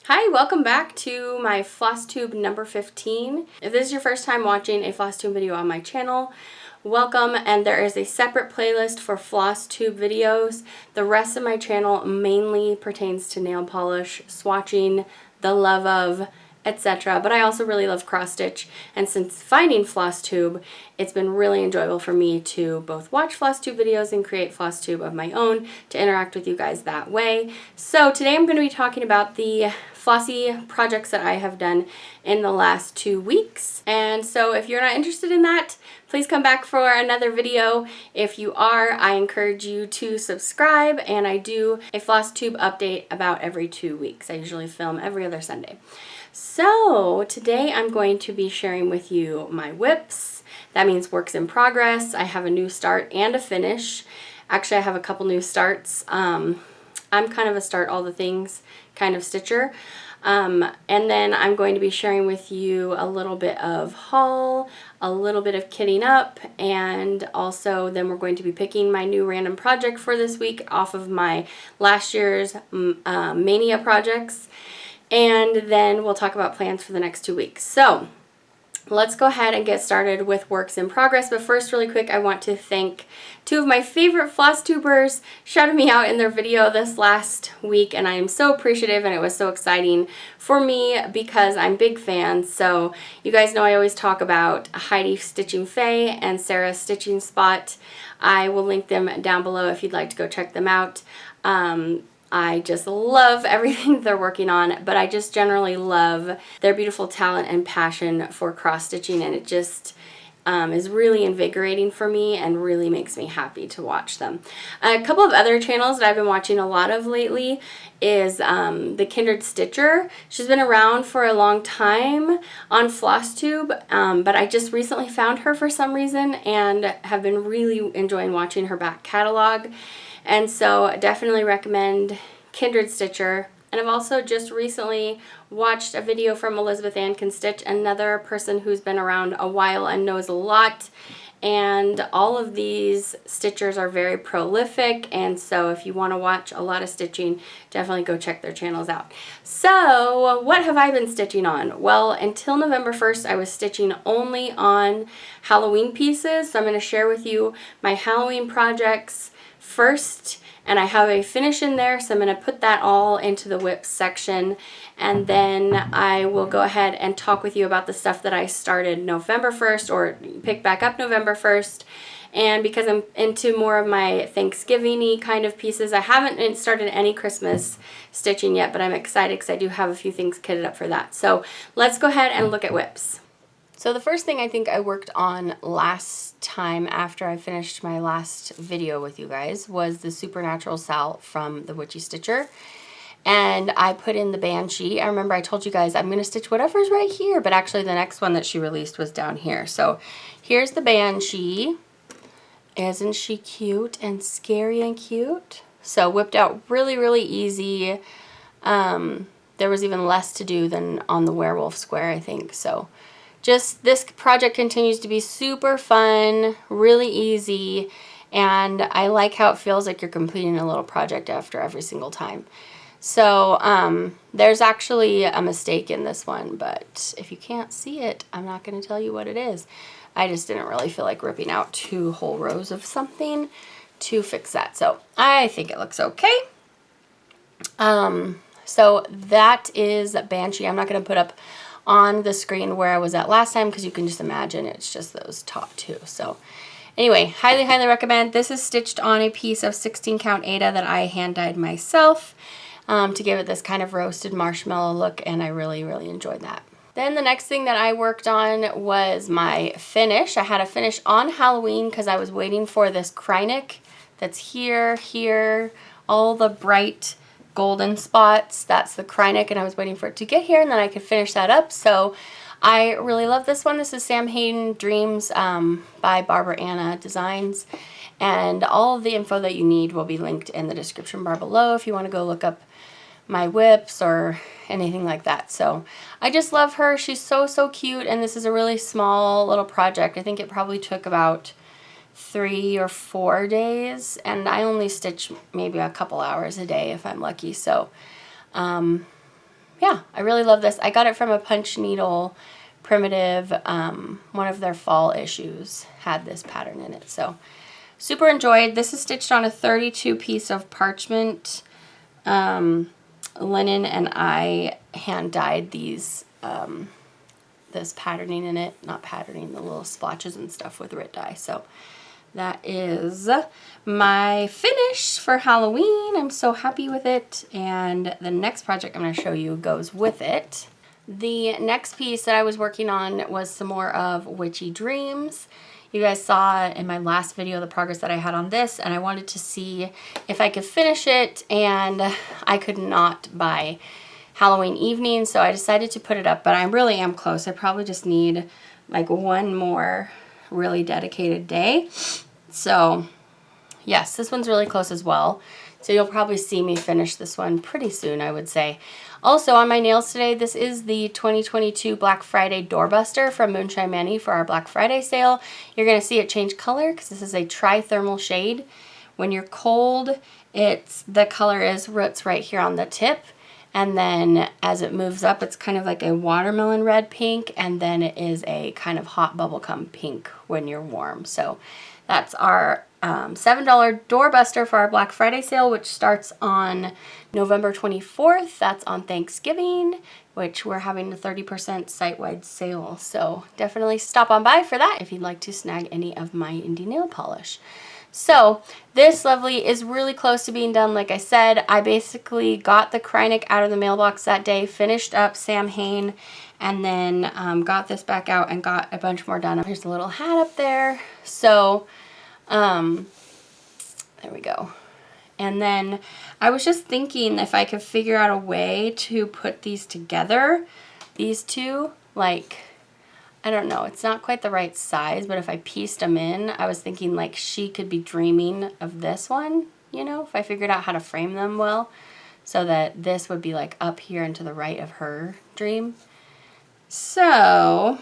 Hi, welcome back to my Flosstube number 15. If this is your first time watching a Flosstube video on my channel, welcome, and there is a separate playlist for Flosstube videos. The rest of my channel mainly pertains to nail polish, swatching, the love of, etc. But I also really love cross stitch, and since finding Flosstube, it's been really enjoyable for me to both watch Flosstube videos and create Flosstube of my own to interact with you guys that way. So today I'm going to be talking about the flossy projects that I have done in the last 2 weeks. And so if you're not interested in that, please come back for another video. If you are, I encourage you to subscribe, and I do a Flosstube update about every 2 weeks. I usually film every other Sunday. So today I'm going to be sharing with you my whips. That means works in progress. I have a new start and a finish. Actually, I have a couple new starts. I'm kind of a start all the things kind of stitcher. And then I'm going to be sharing with you a little bit of haul, a little bit of kitting up, and also then we're going to be picking my new random project for this week off of my last year's Mania projects. And then we'll talk about plans for the next 2 weeks. So let's go ahead and get started with works in progress. But first, really quick, I want to thank two of my favorite Flosstubers shouted me out in their video this last week, and I am so appreciative, and it was so exciting for me because I'm big fans. So you guys know I always talk about Heidi Stitching Faye and Sarah Stitching Spot. I will link them down below if you'd like to go check them out. I just love everything they're working on, but I just generally love their beautiful talent and passion for cross-stitching, and it just is really invigorating for me and really makes me happy to watch them. A couple of other channels that I've been watching a lot of lately is the Kindred Stitcher. She's been around for a long time on Flosstube, but I just recently found her for some reason and have been really enjoying watching her back catalog. And so definitely recommend Kindred Stitcher. And I've also just recently watched a video from Elizabeth Ann Can Stitch, another person who's been around a while and knows a lot. And all of these stitchers are very prolific, and so if you want to watch a lot of stitching, definitely go check their channels out. So what have I been stitching on? Well, until November 1st, I was stitching only on Halloween pieces. So I'm going to share with you my Halloween projects first, and I have a finish in there, so I'm going to put that all into the whips section, and then I will go ahead and talk with you about the stuff that I started November 1st or pick back up November 1st. And because I'm into more of my Thanksgiving-y kind of pieces, I haven't started any Christmas stitching yet, but I'm excited because I do have a few things kitted up for that. So let's go ahead and look at whips. So the first thing I think I worked on last time after I finished my last video with you guys was the Supernatural Sal from the Witchy Stitcher. And I put in the Banshee. I remember I told you guys I'm going to stitch whatever's right here, but actually the next one that she released was down here. So here's the Banshee. Isn't she cute and scary and cute? So whipped out really, really easy. There was even less to do than on the werewolf square, I think. So just this project continues to be super fun, really easy, and I like how it feels like you're completing a little project after every single time. So there's actually a mistake in this one, but if you can't see it, I'm not going to tell you what it is. I just didn't really feel like ripping out 2 whole rows of something to fix that. So I think it looks okay. So that is Banshee. I'm not going to put up on the screen where I was at last time because you can just imagine it's just those top 2. So anyway, highly, highly recommend. This is stitched on a piece of 16 count Aida that I hand dyed myself to give it this kind of roasted marshmallow look, and I really, really enjoyed that. Then the next thing that I worked on was my finish. I had a finish on Halloween because I was waiting for this Krynic that's here, all the bright golden spots. That's the Krynic, and I was waiting for it to get here, and then I could finish that up. So I really love this one. This is Samhain Dreams by Barbara Anna Designs, and all of the info that you need will be linked in the description bar below if you want to go look up my whips or anything like that. So I just love her. She's so, so cute, and this is a really small little project. I think it probably took about 3 or 4 days, and I only stitch maybe a couple hours a day if I'm lucky. So yeah, I really love this. I got it from a Punch Needle Primitive. One of their fall issues had this pattern in it. So super enjoyed. This is stitched on a 32 piece of parchment linen, and I hand dyed these this patterning in it, not patterning, the little splotches and stuff with Rit dye. So that is my finish for Halloween. I'm so happy with it, and the next project I'm going to show you goes with it. The next piece that I was working on was some more of Witchy Dreams. You guys saw in my last video the progress that I had on this, and I wanted to see if I could finish it, and I could not by Halloween evening, so I decided to put it up, but I really am close. I probably just need like one more really dedicated day. So yes, this one's really close as well. So you'll probably see me finish this one pretty soon, I would say. Also on my nails today, this is the 2022 Black Friday Doorbuster from Moonshine Manny for our Black Friday sale. You're going to see it change color because this is a tri-thermal shade. When you're cold, the color is roots right here on the tip. And then as it moves up, it's kind of like a watermelon red pink, and then it is a kind of hot bubblegum pink when you're warm. So that's our $7 doorbuster for our Black Friday sale, which starts on November 24th. That's on Thanksgiving, which we're having a 30% site-wide sale. So definitely stop on by for that if you'd like to snag any of my indie nail polish. So this lovely is really close to being done. Like I said, I basically got the Kreinik out of the mailbox that day, finished up Samhain, and then got this back out and got a bunch more done. Here's a little hat up there. So there we go. And then I was just thinking if I could figure out a way to put these together, these two, like, I don't know, it's not quite the right size, but if I pieced them in, I was thinking like she could be dreaming of this one, you know, if I figured out how to frame them well, so that this would be like up here and to the right of her dream. So,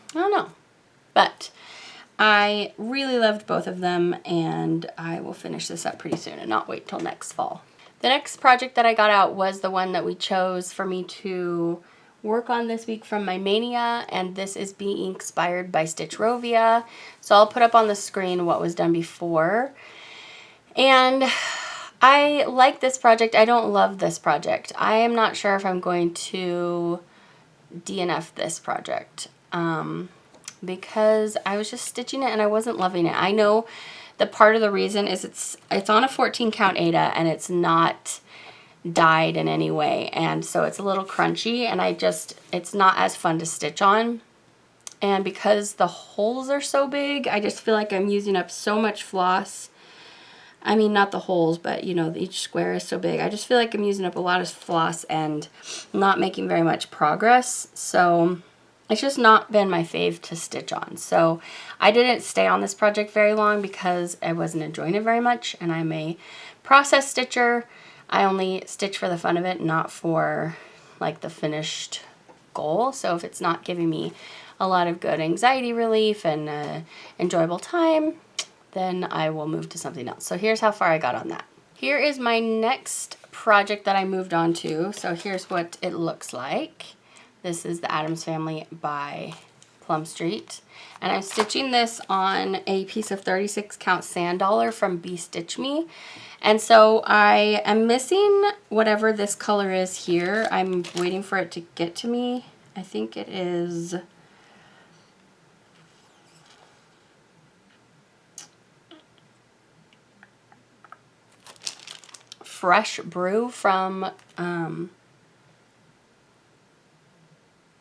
I don't know, but I really loved both of them, and I will finish this up pretty soon and not wait till next fall. The next project that I got out was the one that we chose for me to work on this week from my Mania, and this is being Inkspired by Stitchrovia. So I'll put up on the screen what was done before. And I like this project. I don't love this project. I am not sure if I'm going to DNF this project because I was just stitching it and I wasn't loving it. I know the part of the reason is it's on a 14 count Aida and it's not dyed in any way, and so it's a little crunchy, and it's not as fun to stitch on. And because the holes are so big, I just feel like I'm using up so much floss. I mean, not the holes, but you know, each square is so big. I just feel like I'm using up a lot of floss and not making very much progress. So it's just not been my fave to stitch on. So I didn't stay on this project very long because I wasn't enjoying it very much, and I'm a process stitcher. I only stitch for the fun of it, not for like the finished goal. So if it's not giving me a lot of good anxiety relief and enjoyable time, then I will move to something else. So here's how far I got on that. Here is my next project that I moved on to. So here's what it looks like. This is the Addams Family by Plum Street. And I'm stitching this on a piece of 36 count sand dollar from Be Stitch Me. And so I am missing whatever this color is here. I'm waiting for it to get to me. I think it is Fresh Brew from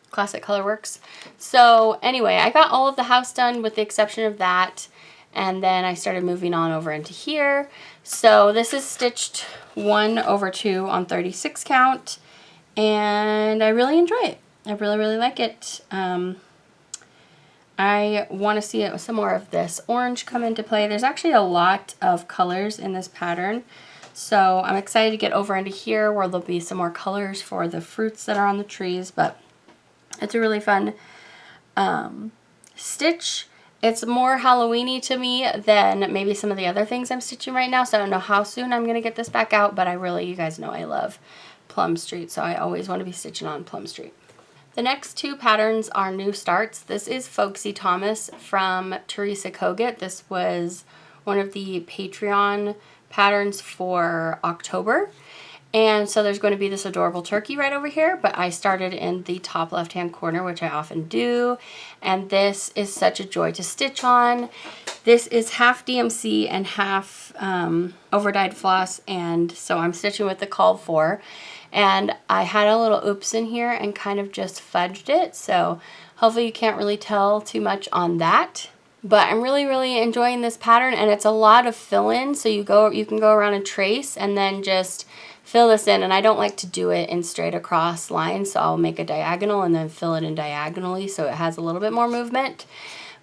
Classic Colorworks. So anyway, I got all of the house done with the exception of that, and then I started moving on over into here. So this is stitched 1/2 on 36 count, and I really enjoy it. I really like it. I want to see some more of this orange come into play. There's actually a lot of colors in this pattern, so I'm excited to get over into here where there'll be some more colors for the fruits that are on the trees. But it's a really fun stitch. It's more Halloween-y to me than maybe some of the other things I'm stitching right now, so I don't know how soon I'm going to get this back out, but you guys know I love Plum Street, so I always want to be stitching on Plum Street. The next two patterns are new starts. This is Folksy Thomas from Teresa Kogut. This was one of the Patreon patterns for October. And so there's going to be this adorable turkey right over here, but I started in the top left-hand corner, which I often do. And this is such a joy to stitch on. This is half DMC and half overdyed floss, and so I'm stitching with the called for. And I had a little oops in here and kind of just fudged it, so hopefully you can't really tell too much on that. But I'm really enjoying this pattern, and it's a lot of fill-in, so you can go around and trace and then just fill this in. And I don't like to do it in straight across lines, so I'll make a diagonal and then fill it in diagonally so it has a little bit more movement.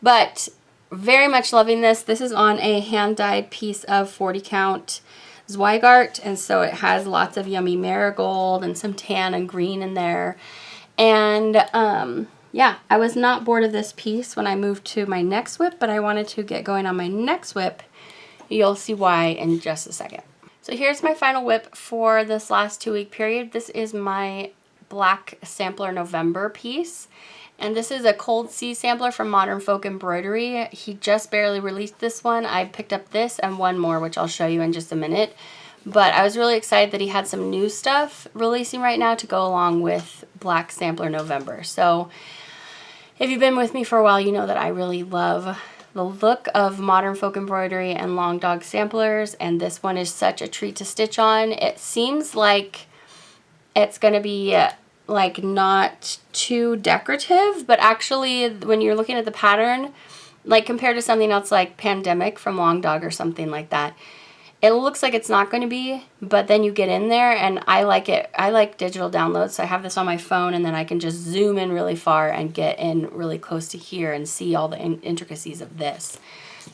But very much loving this. This is on a hand-dyed piece of 40 count Zweigart, and so it has lots of yummy marigold and some tan and green in there. And yeah, I was not bored of this piece when I moved to my next whip, but I wanted to get going on my next whip. You'll see why in just a second. So here's my final whip for this last 2-week period. This is my black sampler November piece. And this is a Cold Sea sampler from Modern Folk Embroidery. He just barely released this one. I picked up this and one more, which I'll show you in just a minute. But I was really excited that he had some new stuff releasing right now to go along with Black Sampler November. So if you've been with me for a while, you know that I really love the look of Modern Folk Embroidery and Long Dog samplers, and this one is such a treat to stitch on. It seems like it's going to be like not too decorative, but actually when you're looking at the pattern, like compared to something else like Pandemic from Long Dog or something like that, it looks like it's not going to be, but then you get in there, and I like it. I like digital downloads, so I have this on my phone, and then I can just zoom in really far and get in really close to here and see all the intricacies of this.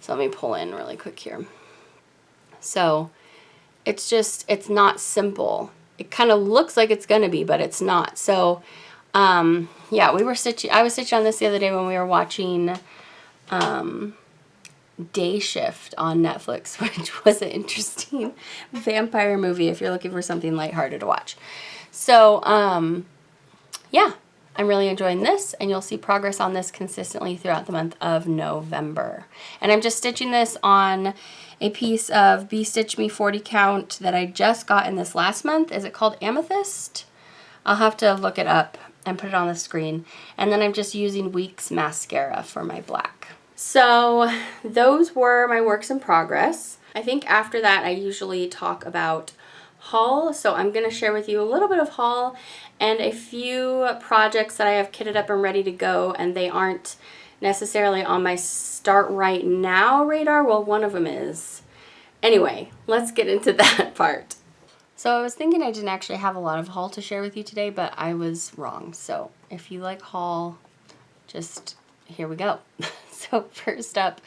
So let me pull in really quick here. So it's not simple. It kind of looks like it's going to be, but it's not. So yeah, I was stitching on this the other day when we were watching Day Shift on Netflix, which was an interesting vampire movie if you're looking for something lighthearted to watch. So yeah, I'm really enjoying this, and you'll see progress on this consistently throughout the month of November. And I'm just stitching this on a piece of Bee Stitch Me 40 count that I just got in this last month. Is it called Amethyst? I'll have to look it up and put it on the screen. And then I'm just using Weeks mascara for my black. So those were my works in progress. I think after that I usually talk about haul, so I'm going to share with you a little bit of haul and a few projects that I have kitted up and ready to go, and they aren't necessarily on my start right now radar. Well, one of them is. Anyway, let's get into that part. So I was thinking I didn't actually have a lot of haul to share with you today, but I was wrong. So if you like haul, just here we go. So first up,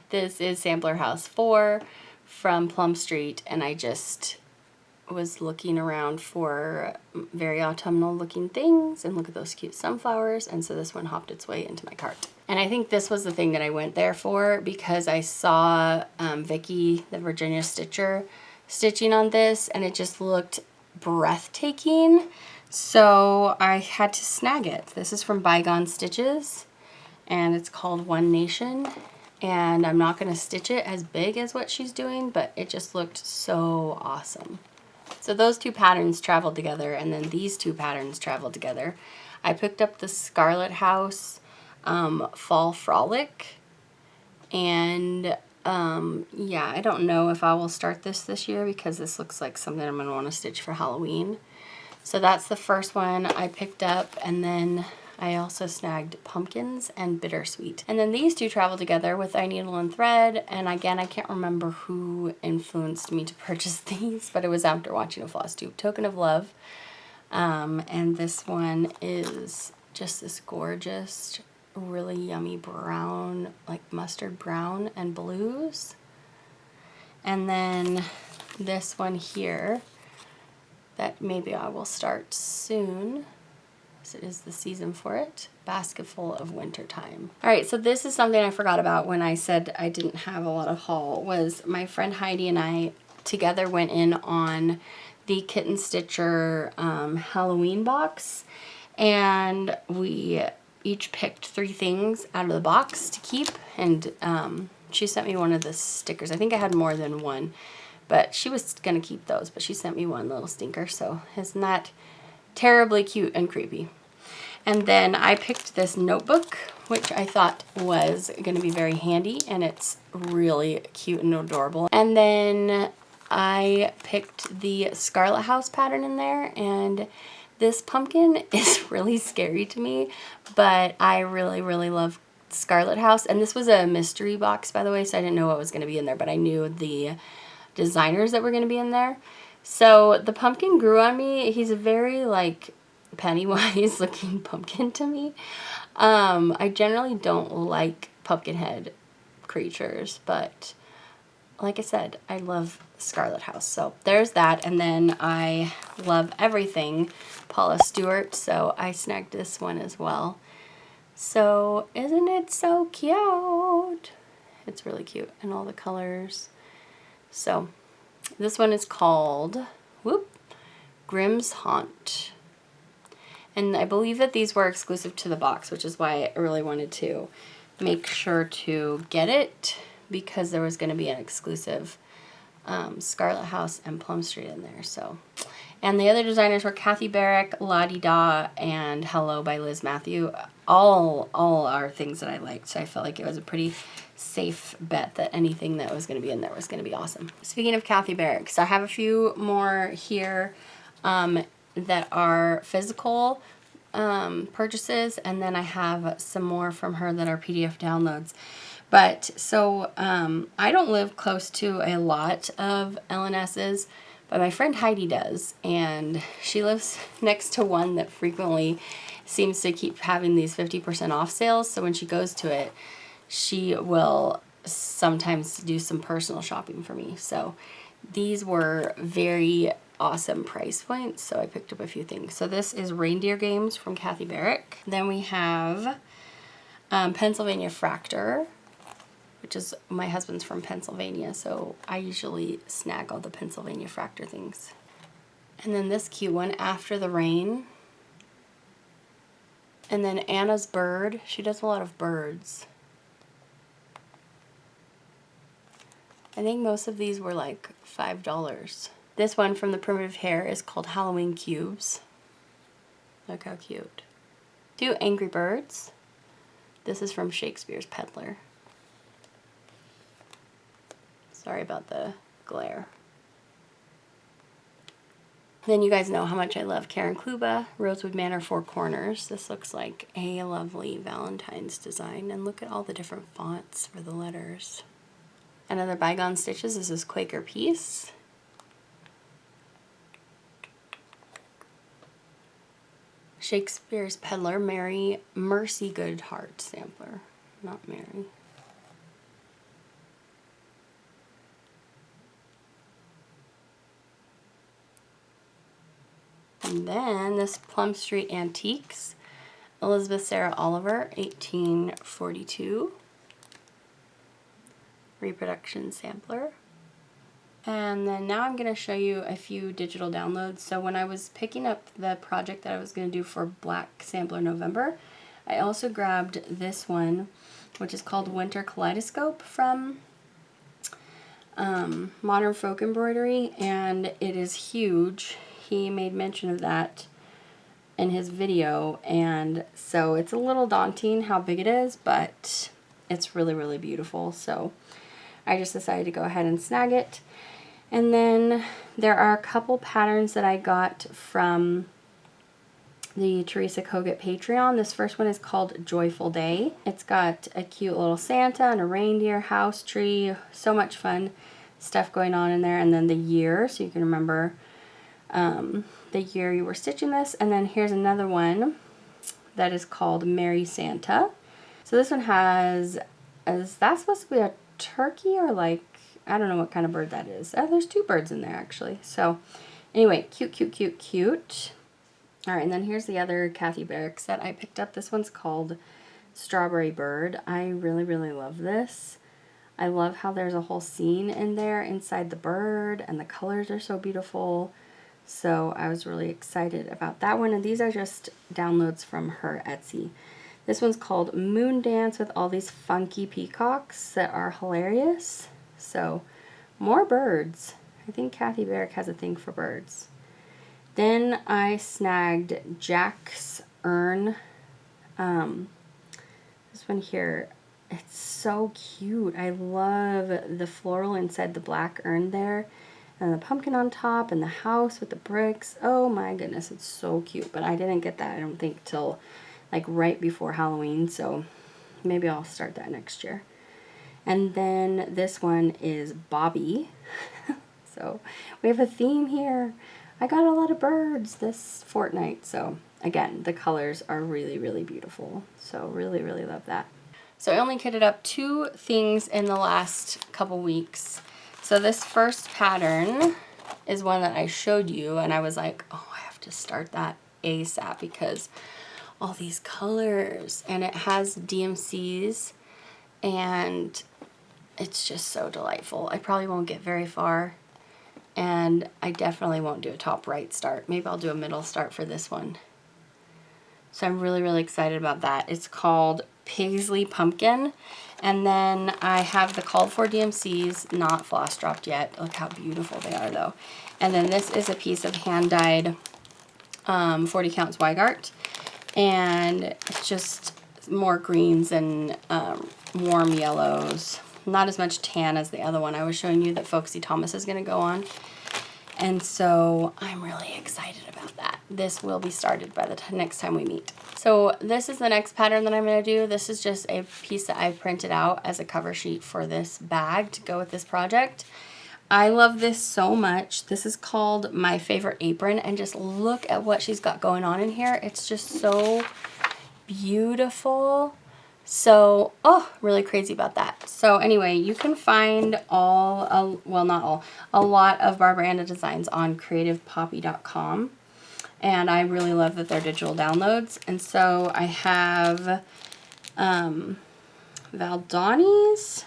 this is Sampler House 4 from Plum Street, and I just was looking around for very autumnal looking things, and look at those cute sunflowers, and so this one hopped its way into my cart. And I think this was the thing that I went there for because I saw Vicky, the Virginia Stitcher, stitching on this, and it just looked breathtaking, so I had to snag it. This is from Bygone Stitches, and it's called One Nation, and I'm not going to stitch it as big as what she's doing, but it just looked so awesome. So those two patterns traveled together, and then these two patterns traveled together. I picked up the Scarlet House Fall Frolic, and yeah, I don't know if I will start this year because this looks like something I'm going to want to stitch for Halloween. So that's the first one I picked up, and then I also snagged Pumpkins and Bittersweet. And then these two travel together with I Needle and Thread, and again, I can't remember who influenced me to purchase these, but it was after watching a Flosstube, Token of Love. And this one is just this gorgeous, really yummy brown, like mustard brown and blues. And then this one here that maybe I will start soon, because it is the season for it, Basketful of Wintertime. Alright, so this is something I forgot about when I said I didn't have a lot of haul, was my friend Heidi and I together went in on the Kitten Stitcher Halloween box, and we each picked 3 things out of the box to keep, and she sent me one of the stickers. I think I had more than one, but she was gonna keep those, but she sent me one little stinker, so isn't that terribly cute and creepy? And then I picked this notebook, which I thought was gonna be very handy, and it's really cute and adorable. And then I picked the Scarlet House pattern in there, and this pumpkin is really scary to me, but I really, really love Scarlet House. And this was a mystery box, by the way, so I didn't know what was going to be in there, but I knew the designers that were going to be in there. So the pumpkin grew on me. He's a very, like, Pennywise looking pumpkin to me. I generally don't like pumpkin head creatures, but like I said, I love Scarlet House. So there's that. And then I love everything Paula Stewart, so I snagged this one as well. So isn't it so cute? It's really cute in all the colors. So this one is called Grimm's Haunt. And I believe that these were exclusive to the box, which is why I really wanted to make sure to get it, because there was going to be an exclusive Scarlet House and Plum Street in there. So, and the other designers were Kathy Barrick, La Di Da, and Hello by Liz Matthew. All are things that I liked, so I felt like it was a pretty safe bet that anything that was going to be in there was going to be awesome. Speaking of Kathy Barrick, so I have a few more here that are physical purchases, and then I have some more from her that are PDF downloads. But so I don't live close to a lot of L&S's, but my friend Heidi does, and she lives next to one that frequently seems to keep having these 50% off sales. So when she goes to it, she will sometimes do some personal shopping for me. So these were very awesome price points, so I picked up a few things. So this is Reindeer Games from Kathy Barrick. Then we have Pennsylvania Fractor, which is, my husband's from Pennsylvania, so I usually snag all the Pennsylvania Fractor things. And then this cute one, After the Rain. And then Anna's Bird. She does a lot of birds. I think most of these were like $5. This one from the Primitive Hare is called Halloween Cubes. Look how cute. 2 Angry Birds. This is from Shakespeare's Peddler. Sorry about the glare. Then you guys know how much I love Karen Kluba, Rosewood Manor 4 Corners. This looks like a lovely Valentine's design, and look at all the different fonts for the letters. Another Bygone Stitches. This is Quaker Peace. Shakespeare's Peddler, Mercy Goodhart sampler, not Mary. And then this Plum Street Antiques, Elizabeth Sarah Oliver, 1842. Reproduction sampler. And then now I'm going to show you a few digital downloads. So when I was picking up the project that I was going to do for Black Sampler November, I also grabbed this one, which is called Winter Kaleidoscope from Modern Folk Embroidery, and it is huge. He made mention of that in his video, and so it's a little daunting how big it is, but it's really, really beautiful. So I just decided to go ahead and snag it. And then there are a couple patterns that I got from the Teresa Kogut Patreon. This first one is called Joyful Day. It's got a cute little Santa and a reindeer, house tree, so much fun stuff going on in there. And then the year, so you can remember the year you were stitching this. And then here's another one that is called Merry Santa. So this one has, is that supposed to be a turkey or like, I don't know what kind of bird that is. Oh, there's 2 birds in there actually. So anyway, cute, cute, cute, cute. All right, and then here's the other Kathy Barrick set I picked up. This one's called Strawberry Bird. I really, really love this. I love how there's a whole scene in there inside the bird, and the colors are so beautiful. So I was really excited about that one. And these are just downloads from her Etsy. This one's called Moon Dance with all these funky peacocks that are hilarious. So more birds. I think Kathy Barrick has a thing for birds. Then I snagged Jack's urn. This one here, it's so cute. I love the floral inside the black urn there, and the pumpkin on top, and the house with the bricks. Oh my goodness, it's so cute. But I didn't get that, I don't think, till like right before Halloween, so maybe I'll start that next year. And then this one is Bobby. So we have a theme here. I got a lot of birds this fortnight, so again, the colors are really, really beautiful. So really, really love that. So I only kitted up 2 things in the last couple weeks. So this first pattern is one that I showed you, and I was like, oh, I have to start that ASAP because all these colors, and it has DMCs, and it's just so delightful. I probably won't get very far, and I definitely won't do a top right start. Maybe I'll do a middle start for this one. So I'm really, really excited about that. It's called Paisley Pumpkin. And then I have the called for DMCs, not floss dropped yet. Look how beautiful they are though. And then this is a piece of hand-dyed 40 count Zweigart. And it's just more greens and warm yellows. Not as much tan as the other one I was showing you that Folksy Thomas is going to go on. And so I'm really excited about that. This will be started by the next time we meet. So this is the next pattern that I'm going to do. This is just a piece that I printed out as a cover sheet for this bag to go with this project. I love this so much. This is called My Favorite Apron, and just look at what she's got going on in here. It's just so beautiful. So, oh, really crazy about that. So anyway, you can find well, not all, a lot of Barbara Anna designs on creativepoppy.com. And I really love that they're digital downloads. And so I have Valdani's.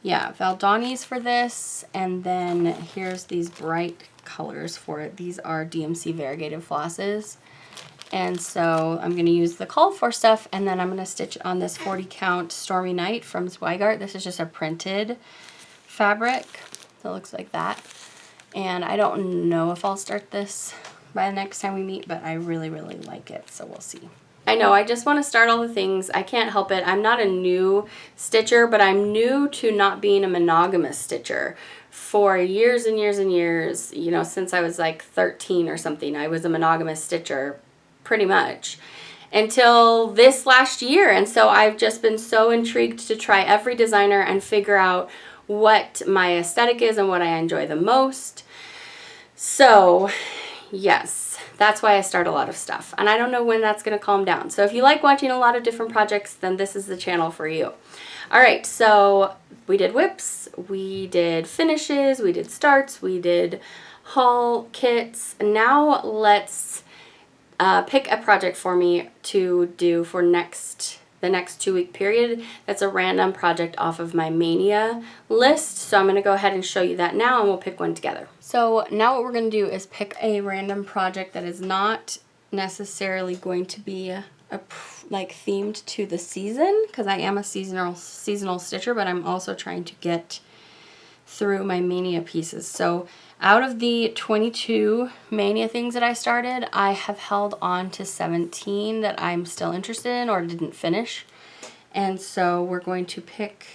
Yeah, Valdani's for this. And then here's these bright colors for it. These are DMC variegated flosses. And so I'm going to use the call for stuff, and then I'm going to stitch on this 40 count Stormy Night from Zweigart. This is just a printed fabric. So it looks like that. And I don't know if I'll start this by the next time we meet, but I really, really like it. So we'll see. I know, I just want to start all the things. I can't help it. I'm not a new stitcher, but I'm new to not being a monogamous stitcher. For years and years and years, you know, since I was like 13 or something, I was a monogamous stitcher. Pretty much until this last year. And so I've just been so intrigued to try every designer and figure out what my aesthetic is and what I enjoy the most. So yes, that's why I start a lot of stuff, and I don't know when that's going to calm down. So if you like watching a lot of different projects, then this is the channel for you. All right, so we did whips, we did finishes, we did starts, we did haul kits. Now let's pick a project for me to do for the next 2-week period. That's a random project off of my Mania list. So I'm going to go ahead and show you that now, and we'll pick one together. So now what we're going to do is pick a random project that is not necessarily going to be like themed to the season, because I am a seasonal stitcher, but I'm also trying to get through my Mania pieces. So out of the 22 Mania things that I started, I have held on to 17 that I'm still interested in or didn't finish. And so we're going to pick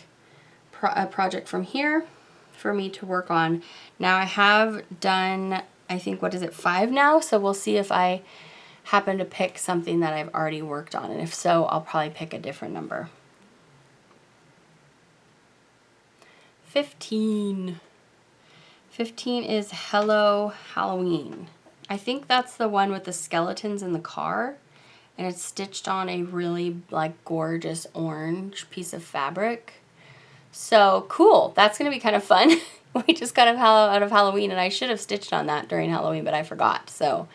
a project from here for me to work on. Now I have done, I think, 5 now? So we'll see if I happen to pick something that I've already worked on. And if so, I'll probably pick a different number. 15. 15 is Hello Halloween. I think that's the one with the skeletons in the car, and it's stitched on a really like gorgeous orange piece of fabric. So cool, that's gonna be kind of fun. We just got out of Halloween, and I should have stitched on that during Halloween, but I forgot. So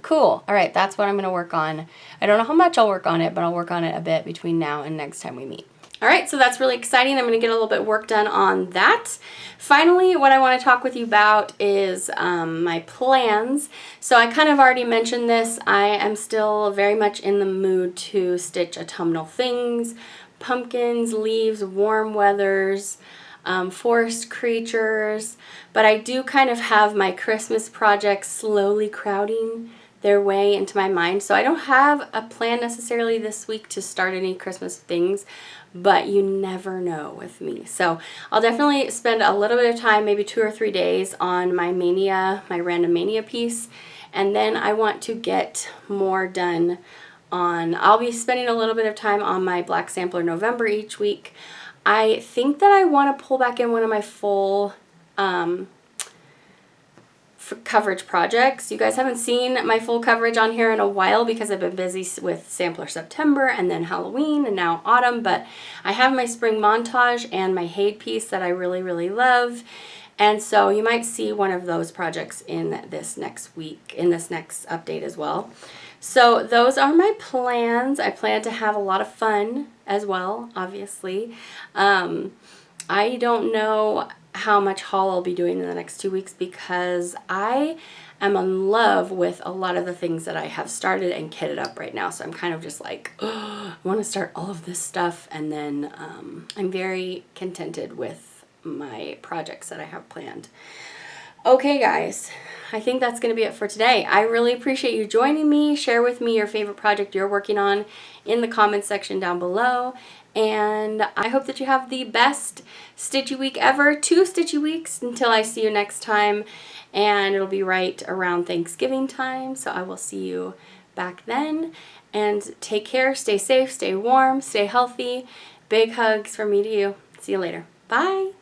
cool. All right, that's what I'm gonna work on. I don't know how much I'll work on it, but I'll work on it a bit between now and next time we meet. All right, so that's really exciting. I'm going to get a little bit of work done on that. Finally, what I want to talk with you about is my plans. So I kind of already mentioned this. I am still very much in the mood to stitch autumnal things, pumpkins, leaves, warm weathers, forest creatures, but I do kind of have my Christmas projects slowly crowding their way into my mind. So I don't have a plan necessarily this week to start any Christmas things, but you never know with me. So I'll definitely spend a little bit of time, maybe 2 or 3 days, on my mania, my random mania piece. And then I want to get more done on, I'll be spending a little bit of time on my Black Sampler November each week. I think that I want to pull back in one of my full coverage projects. You guys haven't seen my full coverage on here in a while because I've been busy with Sampler September and then Halloween and now autumn, but I have my spring montage and my Hade piece that I really, really love. And so you might see one of those projects in this next week, in this next update as well. So those are my plans. I plan to have a lot of fun as well, obviously. I don't know how much haul I'll be doing in the next 2 weeks because I am in love with a lot of the things that I have started and kitted up right now. So I'm kind of just like, oh, I want to start all of this stuff, and then I'm very contented with my projects that I have planned. Okay, guys, I think that's going to be it for today. I really appreciate you joining me. Share with me your favorite project you're working on in the comments section down below. And I hope that you have the best stitchy week ever. 2 stitchy weeks until I see you next time. And it'll be right around Thanksgiving time. So I will see you back then. And take care, stay safe, stay warm, stay healthy. Big hugs from me to you. See you later. Bye.